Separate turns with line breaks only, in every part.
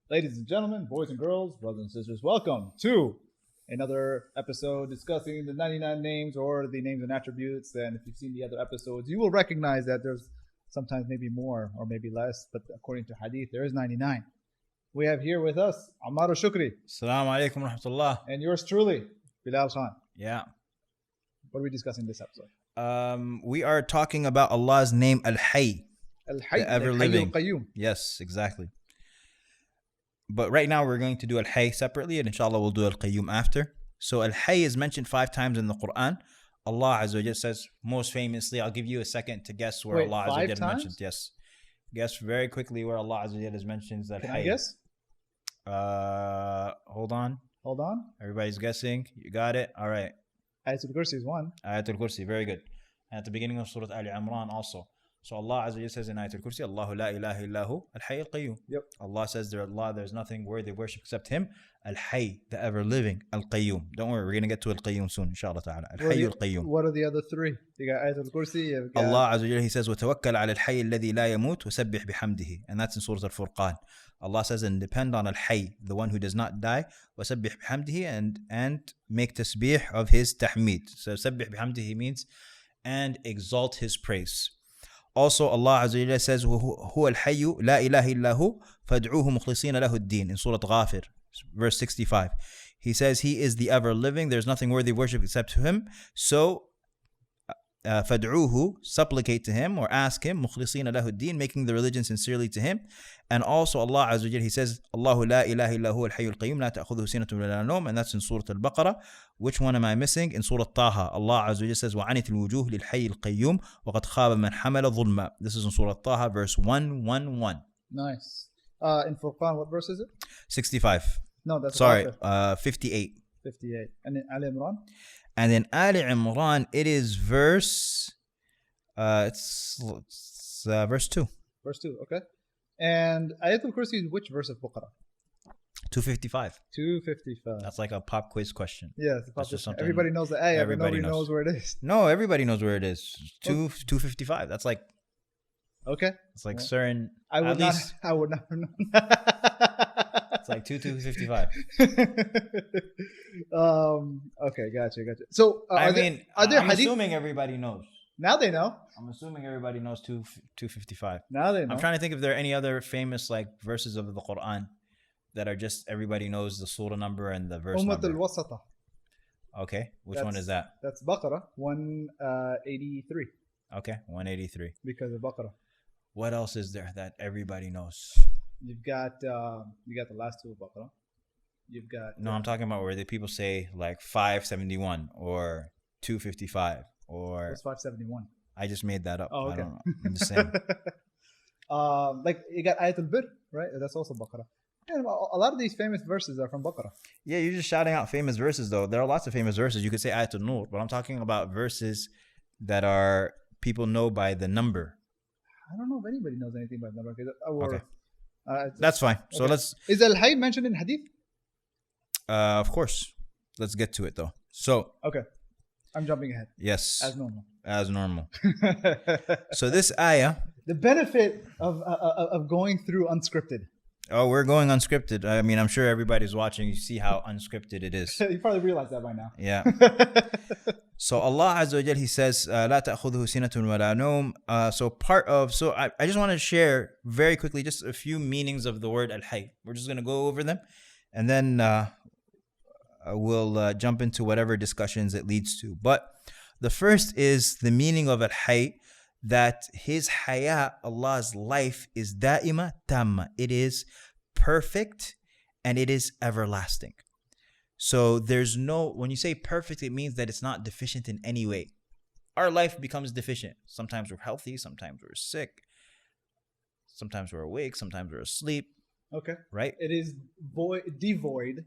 Ladies and gentlemen, boys and girls, brothers and sisters, welcome to another episode discussing the 99 names or the names and attributes. And if you've seen the other episodes, you will recognize that there's sometimes maybe more or maybe less, but according to Hadith, there is 99. We have here with us Ammar AlShukry.
Assalamu alaikum wa rahmatullah.
And yours truly, Bilal Khan.
Yeah.
What are we discussing this episode?
We are talking about Allah's name Al-Hayy.
Al-Hayy,
the ever living.
Al-Qayyum.
Yes, exactly. But right now we're going to do Al-Hayy separately, and inshallah we'll do Al-Qayyum after. So Al-Hayy is mentioned 5 times in the Quran. Allah Azza wa Jal says, most famously, I'll give you a second to guess where Allah Azza wa Jal is mentioned. Yes. Guess very quickly where Allah Azza wa Jal is mentioned.
Can I guess?
Hold on. Everybody's guessing. You got it? All right.
Ayatul Kursi is one.
Ayatul Kursi, very good. And at the beginning of Surah Al-Imran also. So Allah Azza wa Jalla says in Ayatul Kursi, Allahu la ilaha illahu Al-Hayy Al-Qayyum.
Yep.
Allah says there's nothing worthy of worship except Him. Al-Hayy, the ever living. Al-Qayyum. Don't worry, we're going to get to Al-Qayyum soon, inshallah ta'ala. Al-Hayy Al-Qayyum.
What are the other 3? You got Ayatul Kursi.
Allah Azza wa Jalla, He says, وَتَوَكَّلْ عَلَى الْحَيِّ الَّذِي لَا يَمُوتُ وَسَبِّحْ بِحَمْدِهِ. And that's in Surah Al-Furqan. Allah says, and depend on Al-Hayy, the one who does not die, وَسَبِّحْ بِحَمْدِهِ, and make tasbih of His tahmeed. So سَبِّحْ بِحَمْدِهِ means, and exalt His praise. Also, Allah Azza wa Jalla says, هُوَ الْحَيُّ لَا إِلَهَ إِلَّا هُ فَادْعُوهُ مُخْلِصِينَ لَهُ الدِّينَ in Surah Ghafir, verse 65. He says, He is the ever living, there's nothing worthy of worship except to Him. So, فَادْعُوهُ, supplicate to Him or ask Him, مُخْلِصِينَ لَهُ الدِّينَ, making the religion sincerely to Him. And also Allah Azza wa Jalla, He says, Allahu la ilaha illa huwa al-hayy al-qayyum la ta'khudhuhu sinatun wa la nawm, and that's in Surah Al-Baqarah. Which one am I missing? In Surah Taha, Allah Azza wa Jalla says, وَعَنِتِ الْوُجُوهِ لِلْحَيِّ الْقَيُّومِ وَقَدْ خَابَ مَنْ حَمَلَ ظُلْمًا. This is in Surah Taha, verse 111.
Nice. In Furqan, what verse is it?
65.
No, that's
58.
58. And in Al-Imran?
And in Al-Imran, it is verse it's verse 2.
Verse 2, okay. And Ayatul Kursi is which verse of Baqarah?
255.
255.
That's like a pop quiz question.
Yeah,
that's just something
everybody knows the ayah, but nobody
knows.
knows where it is.
No, everybody knows where it is. 255. That's like,
okay.
It's like certain.
I would not know.
It's like 255.
Okay, gotcha. So
I'm assuming everybody knows.
Now they know.
I'm assuming everybody knows 255.
Now they know.
I'm trying to think if there are any other famous like verses of the Quran that are just everybody knows the surah number and the verse number.
Al-Wasata.
Okay, which one is that?
That's Baqarah 183.
Okay, 183.
Because of Baqarah.
What else is there that everybody knows?
You've got the last 2 of Baqarah. You've got
no. I'm talking about where the people say like 571 or 255 or.
What's 571?
I just made that up.
Oh, okay.
I don't know. I'm just saying.
Like you got Ayatul Bir, right? That's also Baqarah. And a lot of these famous verses are from Baqarah.
Yeah, you're just shouting out famous verses though. There are lots of famous verses. You could say Ayatul Nur, but I'm talking about verses that are people know by the number.
I don't know if anybody knows anything about number.
Okay. That's fine. So
Is Al-Hayy mentioned in Hadith?
Of course. Let's get to it though. So.
Okay. I'm jumping ahead.
Yes.
As normal.
So this ayah.
The benefit of going through unscripted.
Oh, we're going unscripted. I mean, I'm sure everybody's watching. You see how unscripted it is.
You probably realize that by now.
Yeah. So Allah Azza wa Jal, He says, لا تأخذه سنة ولا نوم. So I just want to share very quickly just a few meanings of the word Al-Hayy. We're just going to go over them. And then we'll jump into whatever discussions it leads to. But the first is the meaning of Al-Hayy, that His haya, Allah's life, is da'ima tamma. It is perfect and it is everlasting. So there's no, when you say perfect, it means that it's not deficient in any way. Our life becomes deficient. Sometimes we're healthy, sometimes we're sick, sometimes we're awake, sometimes we're asleep.
Okay.
Right?
It is devoid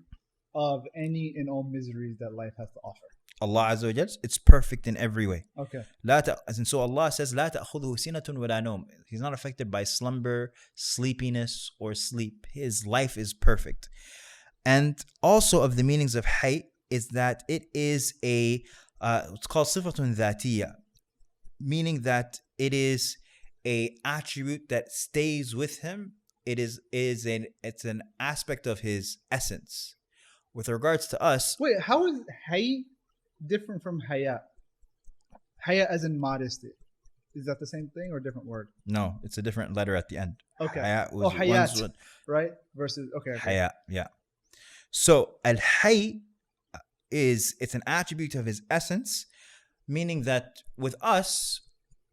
of any and all miseries that life has to offer.
Allah Azza wa Jal, it's perfect in every way.
Okay.
And so Allah says, لا تأخذه سنة ولا نوم. He's not affected by slumber, sleepiness, or sleep. His life is perfect. And also of the meanings of Hayy is that it is it's called sifatun dhatiyya, meaning that it is a attribute that stays with Him it's an aspect of his essence. With regards to us,
Wait, how is Hayy different from Haya? Haya as in modesty. Is that the same thing or a different word?
no, it's a different letter at the end.
Okay.
Hayat was
Hayat, right? Versus, okay.
Hayat, yeah. So Al-Hayy it's an attribute of his essence, meaning that with us,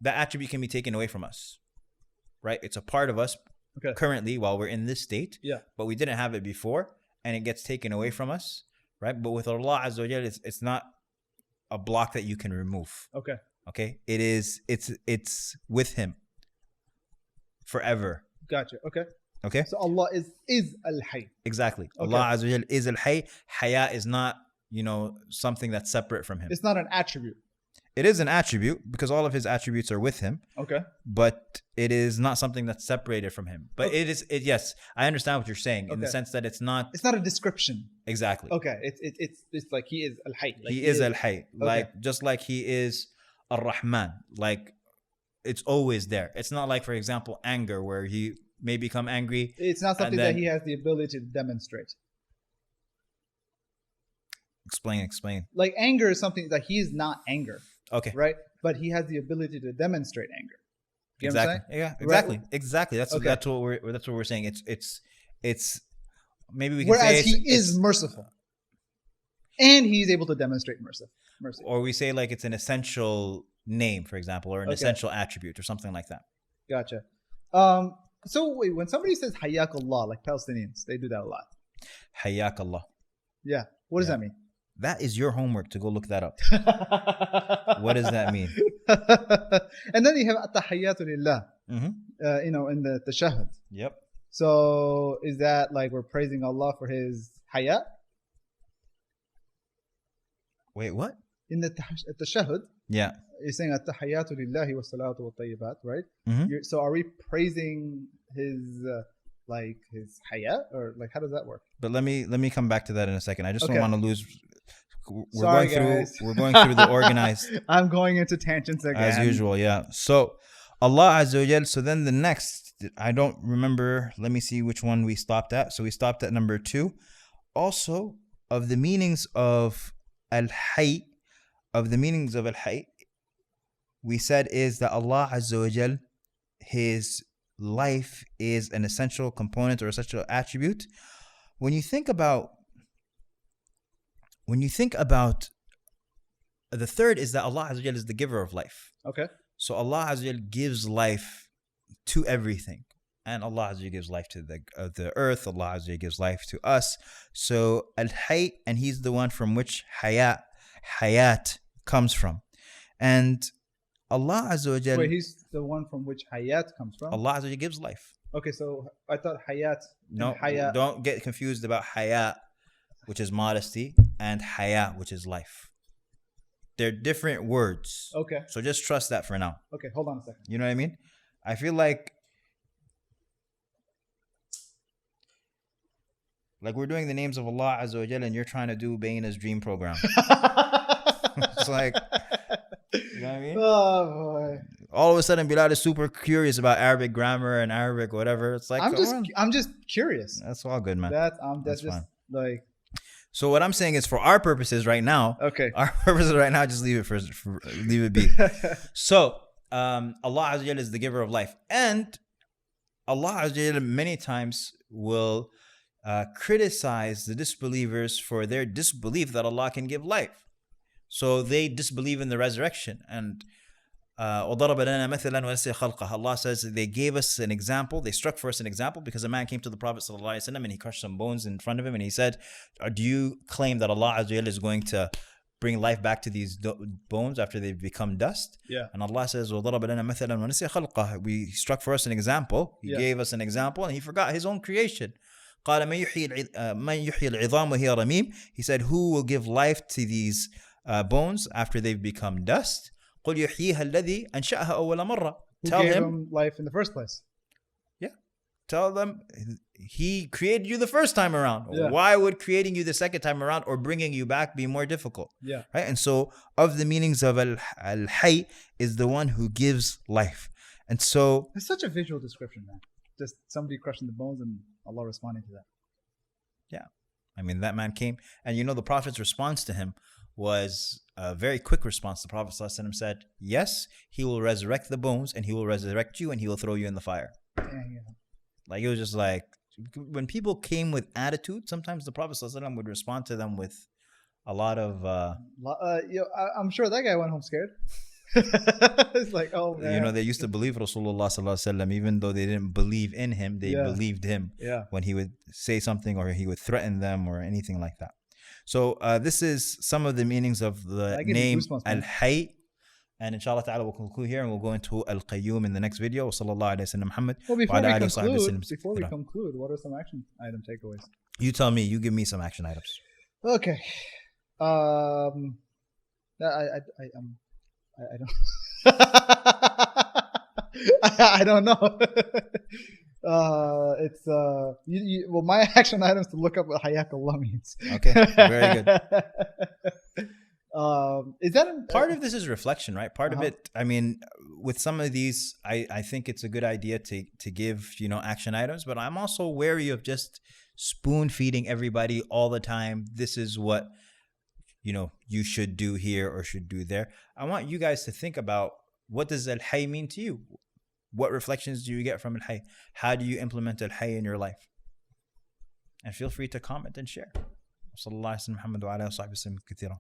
that attribute can be taken away from us, right? It's a part of us currently while we're in this state, but we didn't have it before, and it gets taken away from us, right? But with Allah Azza wa Jal, it's not a block that you can remove. Okay, it's with Him forever.
Gotcha.
Okay.
So Allah is Al-Hayy.
Exactly. Allah Azza wa Jal is Al-Hayy. Haya is not, something that's separate from Him.
It's not an attribute.
It is an attribute because all of His attributes are with Him. But it is not something that's separated from Him. But yes, I understand what you're saying in the sense that it's not
a description.
Exactly.
It's like He is Al-Hayy. Like
he is Al-Hayy. Like just like He is Ar-Rahman. Like it's always there. It's not like, for example, anger where He may become angry.
It's not something that He has the ability to demonstrate.
Explain.
Like anger is something that He is not anger.
Okay.
Right? But He has the ability to demonstrate anger. You
exactly.
know what I'm saying?
Yeah. Exactly. Right? Exactly. That's what we're saying. It's maybe we can
whereas
say
He is merciful, and He's able to demonstrate mercy.
Or we say like it's an essential name, for example, or an essential attribute, or something like that.
Gotcha. So wait, when somebody says Hayyak Allah, like Palestinians, they do that a lot.
Hayyak Allah.
Yeah. What does that mean?
That is your homework to go look that up. What does that mean?
And then you have At-Tahiyyatu Lillah, in the Tashahhud.
Yep.
So is that like we're praising Allah for His Hayat?
Wait, what?
In the Tashahhud,
you're
saying At-Tahiyyatu Lillahi wa salatu wa tayyibat, right? So are we praising His His Hayat, or like how does that work?
But let me come back to that in a second. I just don't want to lose. We're going through the organized.
I'm going into tangents again
as usual. Yeah. So Allah Azza wa Jal. So then the next, I don't remember. Let me see which one we stopped at. So we stopped at number 2. Also, of the meanings of Al-Hayy, we said is that Allah Azza wa Jal, His life is an essential component or essential attribute. When you think about the third is that Allah Azza wa Jal is the giver of life. So Allah Azza wa Jal gives life to everything, and Allah Azza wa Jal gives life to the earth. Allah Azza wa Jal gives life to us. So Al-Hayy, and He's the one from which hayat comes from, and Allah Azza wa Jal.
Wait, He's the one from which hayat comes from?
Allah Azza wa Jal gives life.
Okay, so I thought hayat.
No, don't get confused about hayat, which is modesty, and hayat, which is life. They're different words.
Okay.
So just trust that for now.
Okay, hold on a second.
You know what I mean? I feel like we're doing the names of Allah Azza wa Jal, and you're trying to do Baina's dream program. It's like, you know what I mean?
Oh boy!
All of a sudden, Bilal is super curious about Arabic grammar and Arabic whatever. It's like
I'm just curious.
That's all good, man.
That's just fine. Like.
So what I'm saying is, for our purposes right now, just leave it be. So Allah Azza wa Jal is the giver of life, and Allah Azza wa Jal many times will criticize the disbelievers for their disbelief that Allah can give life. So they disbelieve in the resurrection, and Allah says they gave us an example, they struck for us an example, because a man came to the Prophet ﷺ and he crushed some bones in front of him, and he said, do you claim that Allah Azza wa Jal is going to bring life back to these bones after they've become dust? And Allah says, we struck for us an example, He gave us an example, and He forgot His own creation. He said, who will give life to these bones after they've become dust? Tell
Who gave him life in the first place?
Yeah. Tell them He created you the first time around. Why would creating you the second time around or bringing you back be more difficult? Right? And so of the meanings of Al-Hayy is the one who gives life. And so
it's such a visual description, man. just somebody crushing the bones and Allah responding to that.
Yeah. I mean, that man came, and the Prophet's response to him was a very quick response. The Prophet ﷺ said, yes, he will resurrect the bones, and he will resurrect you, and he will throw you in the fire.
Yeah.
Like, it was just like, when people came with attitude, sometimes the Prophet ﷺ would respond to them with a lot of...
I'm sure that guy went home scared. It's like, oh man.
They used to believe Rasulullah ﷺ, even though they didn't believe in him, they believed him when he would say something or he would threaten them or anything like that. So this is some of the meanings of the name Al-Hayy. And inshallah ta'ala we'll conclude here and we'll go into Al-Qayyum in the next video. Sallallahu alayhi wa Muhammad.
Well, before we conclude, what are some action item takeaways?
You tell me. You give me some action items.
Okay. I don't. I don't know. It's well, my action item is to look up what ḥَيَّاكَ means.
Okay, very good.
Is that
part of this is reflection, right? Part of it, I mean, with some of these, I think it's a good idea to give action items, but I'm also wary of just spoon feeding everybody all the time. This is what you should do here or should do there. I want you guys to think about, what does Al-Hayy mean to you? What reflections do you get from Al-Hayy? How do you implement Al-Hayy in your life? And feel free to comment and share. Sallallahu alaihi wa sallam, Muhammad wa alihi wa sahbihi sallam kathira.